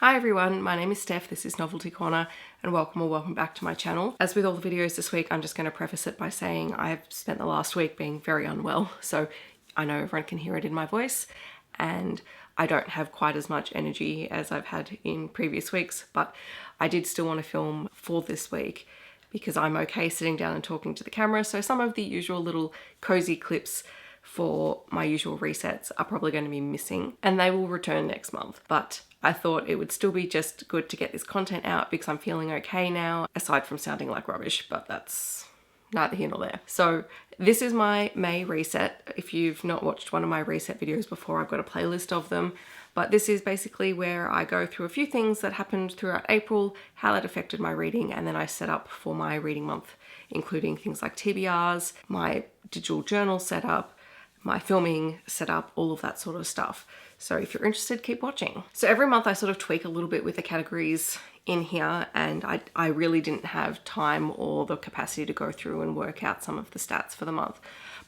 Hi everyone, my name is Steph, this is Novelty Corner, and welcome back to my channel. As with all the videos this week, I'm just going to preface it by saying I've spent the last week being very unwell, so I know everyone can hear it in my voice, and I don't have quite as much energy as I've had in previous weeks, but I did still want to film for this week because I'm okay sitting down and talking to the camera, so some of the usual little cozy clips for my usual resets are probably going to be missing, and they will return next month. But I thought it would still be just good to get this content out because I'm feeling okay now, aside from sounding like rubbish, but that's neither here nor there. So this is my May reset. If you've not watched one of my reset videos before, I've got a playlist of them. But this is basically where I go through a few things that happened throughout April, how that affected my reading, and then I set up for my reading month, including things like TBRs, my digital journal setup, my filming setup, all of that sort of stuff. So if you're interested, keep watching. So every month I sort of tweak a little bit with the categories in here, and I really didn't have time or the capacity to go through and work out some of the stats for the month.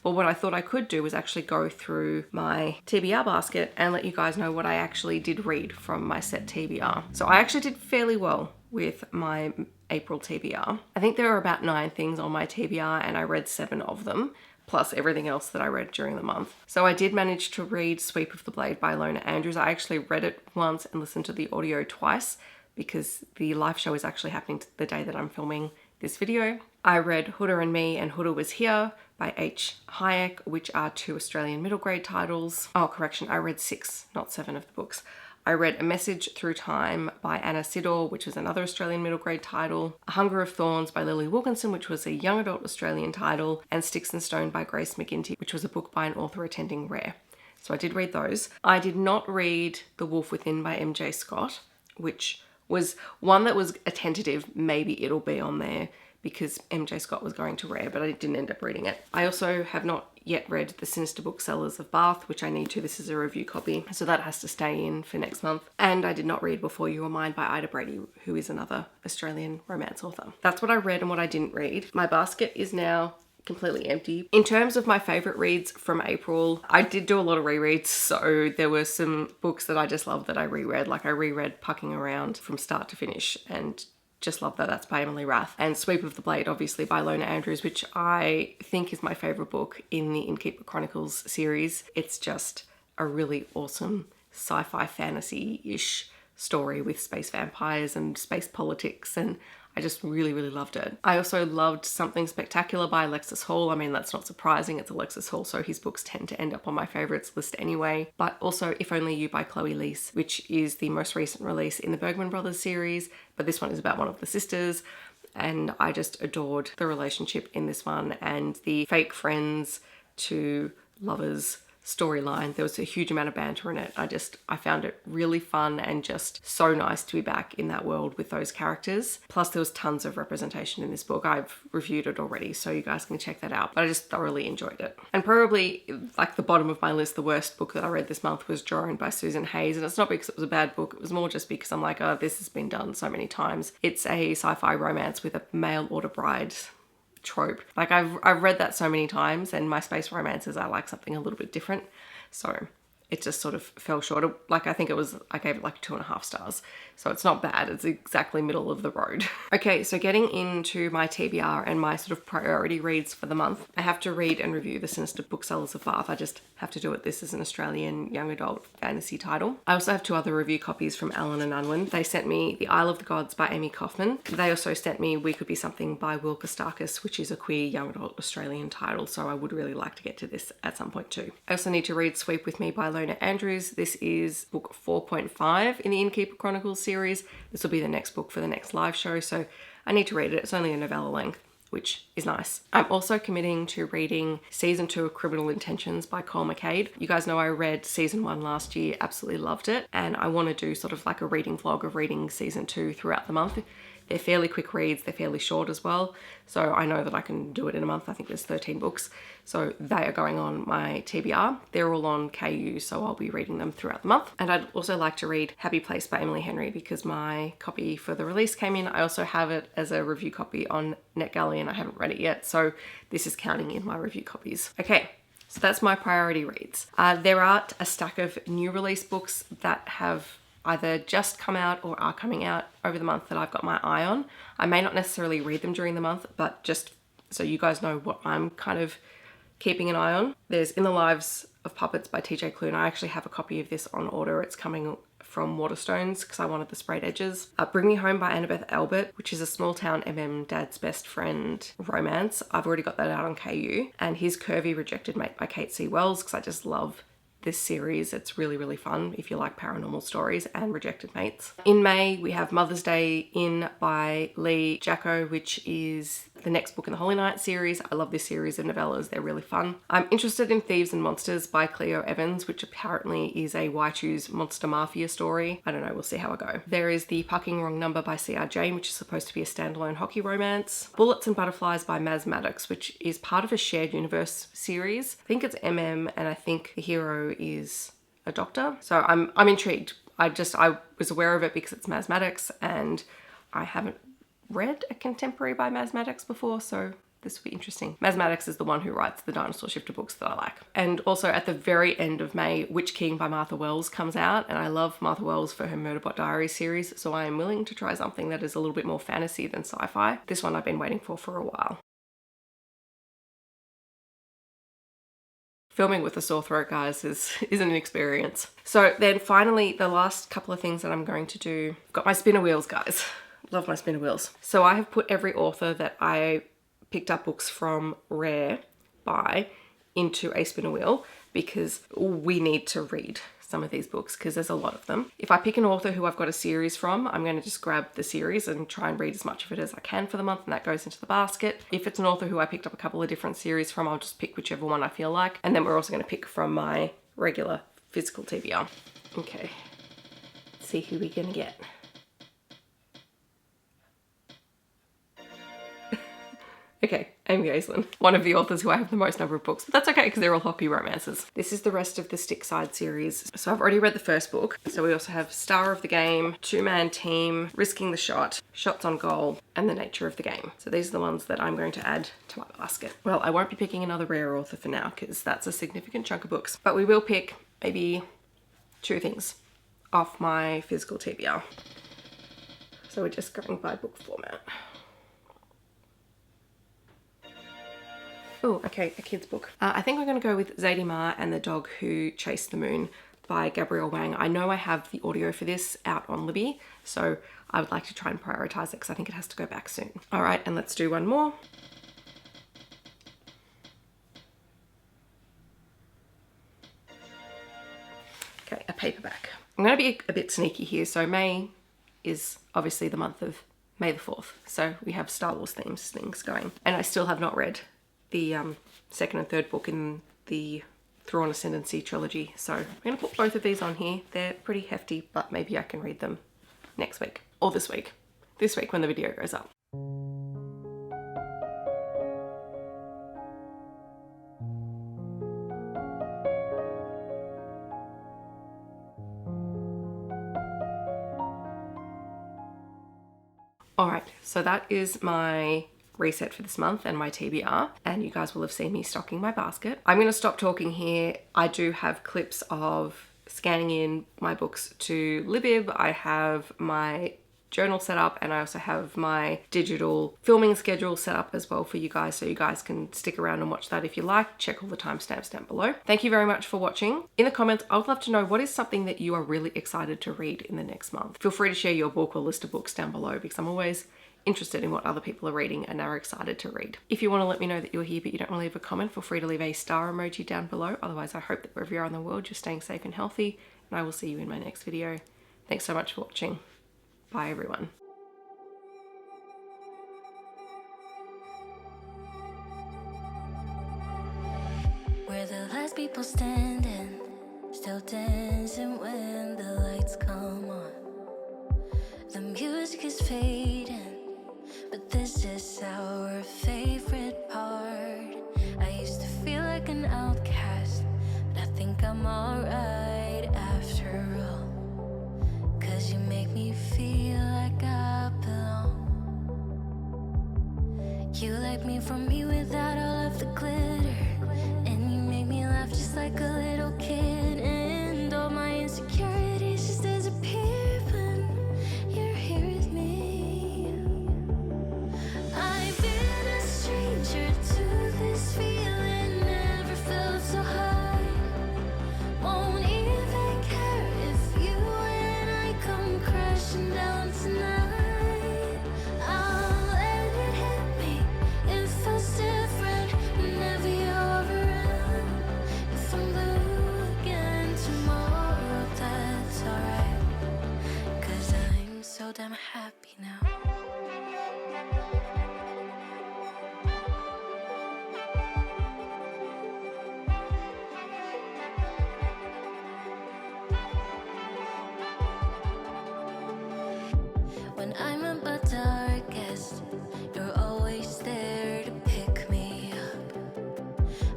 But what I thought I could do was actually go through my TBR basket and let you guys know what I actually did read from my set TBR. So I actually did fairly well with my April TBR. I think there are about 9 things on my TBR and I read 7 of them, plus everything else that I read during the month. So I did manage to read Sweep of the Blade by Ilona. I actually read it once and listened to the audio twice because the live show is actually happening the day that I'm filming this video. I read Huda and Me and Huda Was Here by H. Hayek, which are 2 Australian middle grade titles. Oh, correction, I read 6, not 7 of the books. I read A Message Through Time by Ciddor, which was another Australian middle grade title, A Hunger of Thorns by Lili Wilkinson, which was a young adult Australian title, and Sticks and Stone by Grace McGinty, which was a book by an author attending Rare. So I did read those. I did not read The Wolf Within by M.J. Scott, which was one that was a tentative, maybe it'll be on there because M.J. Scott was going to Rare, but I didn't end up reading it. I also have not yet read The Sinister Booksellers of Bath, which I need to. This is a review copy, so that has to stay in for next month. And I did not read Before You Were Mine by Brady, who is another Australian romance author. That's what I read and what I didn't read. My basket is now completely empty. In terms of my favorite reads from April, I did do a lot of rereads, so there were some books that I just loved that I reread. Like I reread Pucking Around from start to finish and just love that. That's by Emily Rath. And Sweep of the Blade, obviously, by Ilona, which I think is my favorite book in the Innkeeper Chronicles series. It's just a really awesome sci-fi fantasy-ish story with space vampires and space politics, and I just really loved it. I also loved Something Spectacular by Alexis Hall. I mean, that's not surprising. It's Alexis Hall, so his books tend to end up on my favorites list anyway. But also If Only You by Chloe Liese, which is the most recent release in the Bergman Brothers series, but this one is about one of the sisters. And I just adored the relationship in this one and the fake friends to lovers storyline. There was a huge amount of banter in it. I found it really fun and just so nice to be back in that world with those characters. Plus there was tons of representation in this book. I've reviewed it already, so you guys can check that out. But I just thoroughly enjoyed it. And probably like the bottom of my list, the worst book that I read this month was Joran by Susan Hayes. And it's not because it was a bad book. It was more just because I'm like, oh, this has been done so many times. It's a sci-fi romance with a male order bride trope. Like I've read that so many times, and my space romances are like something a little bit different, so it just sort of fell short. Like I think I gave it like 2.5 stars, so it's not bad. It's exactly middle of the road. Okay, so getting into my TBR and my sort of priority reads for the month, I have to read and review The Sinister Booksellers of Bath. I just have to do it. This is an Australian young adult fantasy title. I also have 2 other review copies from Alan and Unwin. They sent me The Isle of the Gods by Amie Kaufman. They also sent me We Could Be Something by Will Kostakis, which is a queer young adult Australian title, so I would really like to get to this at some point too. I also need to read Sweep With Me by Ilona. This is book 4.5 in the Innkeeper Chronicles series. This will be the next book for the next live show, so I need to read it. It's only a novella length, which is nice. I'm also committing to reading season 2 of Criminal Intentions by McCade. You guys know I read season 1 last year, absolutely loved it, and I want to do sort of like a reading vlog of reading season 2 throughout the month. They're fairly quick reads, they're fairly short as well, so I know that I can do it in a month. I think there's 13 books, so they are going on my TBR. They're all on KU, so I'll be reading them throughout the month. And I'd also like to read Happy Place by Emily Henry because my copy for the release came in. I also have it as a review copy on NetGalley and I haven't read it yet, so this is counting in my review copies. Okay, so that's my priority reads. There are a stack of new release books that have either just come out or are coming out over the month that I've got my eye on. I may not necessarily read them during the month, but just so you guys know what I'm kind of keeping an eye on. There's In the Lives of Puppets by TJ Klune. I actually have a copy of this on order. It's coming from Waterstones because I wanted the sprayed edges. Bring Me Home by Annabeth Albert, which is a small town dad's best friend romance. I've already got that out on KU. And His Curvy Rejected Mate by Kate C. Wells, because I just love this series. It's really, really fun if you like paranormal stories and rejected mates. In May, we have Mother's Day In by Lee Jacko, which is the next book in the Holy Night series. I love this series of novellas. They're really fun. I'm interested in Thieves and Monsters by Cleo Evans, which apparently is a Why Choose Monster Mafia story. I don't know, we'll see how I go. There is The Pucking Wrong Number by C.R. Jane, which is supposed to be a standalone hockey romance. Bullets and Butterflies by Maz Maddox, which is part of a shared universe series. I think it's MM, and I think the hero is a doctor. So I'm intrigued. I was aware of it because it's Maz Maddox, and I haven't read a contemporary by Maz Maddox before, so this will be interesting. Maz Maddox is the one who writes the Dinosaur Shifter books that I like. And also at the very end of May, Witch King by Martha Wells comes out, and I love Martha Wells for her Murderbot Diaries series, so I am willing to try something that is a little bit more fantasy than sci-fi. This one I've been waiting for a while. Filming with a sore throat, guys, isn't an experience. So then finally, the last couple of things that I'm going to do, I've got my spinner wheels, guys. Love my spinner wheels. So I have put every author that I picked up books from Rare by into a spinner wheel because we need to read some of these books because there's a lot of them. If I pick an author who I've got a series from, I'm going to just grab the series and try and read as much of it as I can for the month, and that goes into the basket. If it's an author who I picked up a couple of different series from, I'll just pick whichever one I feel like. And then we're also going to pick from my regular physical TBR. Okay, let's see who we're going to get. Okay, Amie Aislinn, one of the authors who I have the most number of books, but that's okay because they're all hockey romances. This is the rest of the Stick Side series. So I've already read the first book. So we also have Star of the Game, Two-Man Team, Risking the Shot, Shots on Goal, and The Nature of the Game. So these are the ones that I'm going to add to my basket. Well, I won't be picking another Rare author for now because that's a significant chunk of books, but we will pick maybe 2 things off my physical TBR. So we're just going by book format. Oh, okay, a kid's book. I think we're going to go with Zadie Ma and the Dog Who Chased the Moon by Gabrielle Wang. I know I have the audio for this out on Libby, so I would like to try and prioritize it because I think it has to go back soon. All right, and let's do one more. Okay, a paperback. I'm going to be a bit sneaky here. So May is obviously the month of May the 4th. So we have Star Wars things going. And I still have not read the second and third book in the Thrawn Ascendancy trilogy. So I'm going to put both of these on here. They're pretty hefty, but maybe I can read them next week or this week. This week when the video goes up. All right, so that is my reset for this month and my TBR, and you guys will have seen me stocking my basket. I'm going to stop talking here. I do have clips of scanning in my books to Libib. I have my journal set up, and I also have my digital filming schedule set up as well for you guys, so you guys can stick around and watch that if you like. Check all the timestamps down below. Thank you very much for watching. In the comments, I would love to know what is something that you are really excited to read in the next month. Feel free to share your book or list of books down below because I'm always interested in what other people are reading and are excited to read. If you want to let me know that you're here but you don't want to leave a comment, feel free to leave a star emoji down below. Otherwise, I hope that wherever you are in the world, you're staying safe and healthy, and I will see you in my next video. Thanks so much for watching. Bye, everyone. We're the last people standing, still dancing when the lights come on. The music is fading, but this is our favorite part. I used to feel like an outcast, but I think I'm alright after all. 'Cause you make me feel like I belong. You like me from me without all of the glitter, and you make me laugh just like a little kid, and all my insecurities just disappear. damn happy now. When I'm at my darkest, you're always there to pick me up.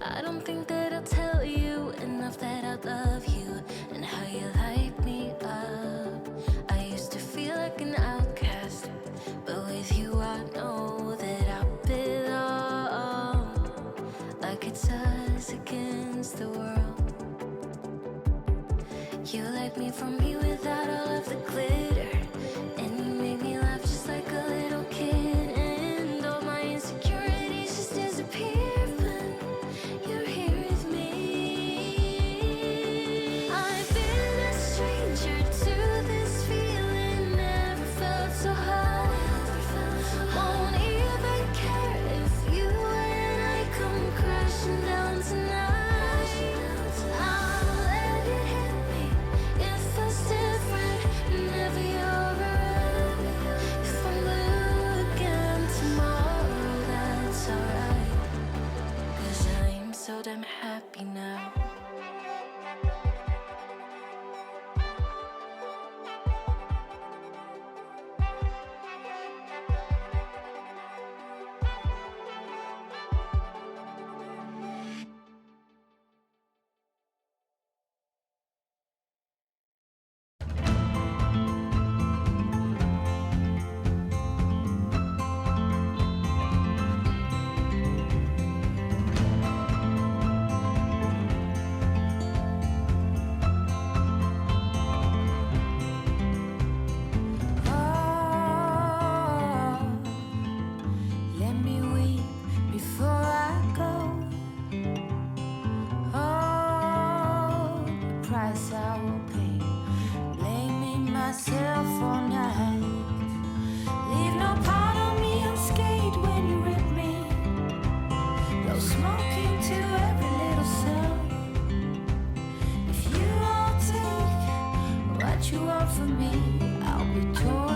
I don't think that I'll tell you enough that I love you and how you light me up. I used to feel like an outcast, but with you I know that I belong. Like it's us against the world. You like me from me without all of the glitter, and you make me laugh just like a little kid, and all my insecurities just disappear when you're here with me. I've been a stranger to this feeling, never felt so high. Won't even care if you and I come crashing down tonight. I'll let it hit me if it's different, never you're around. If I'm blue again tomorrow, that's alright, 'cause I'm so damn happy now. Let me weep before I go. Oh, the price I will pay, blaming myself all night. Leave no part of me unscathed when you rip me. Blow smoke into every little cell. If you all take what you want from me, I'll be torn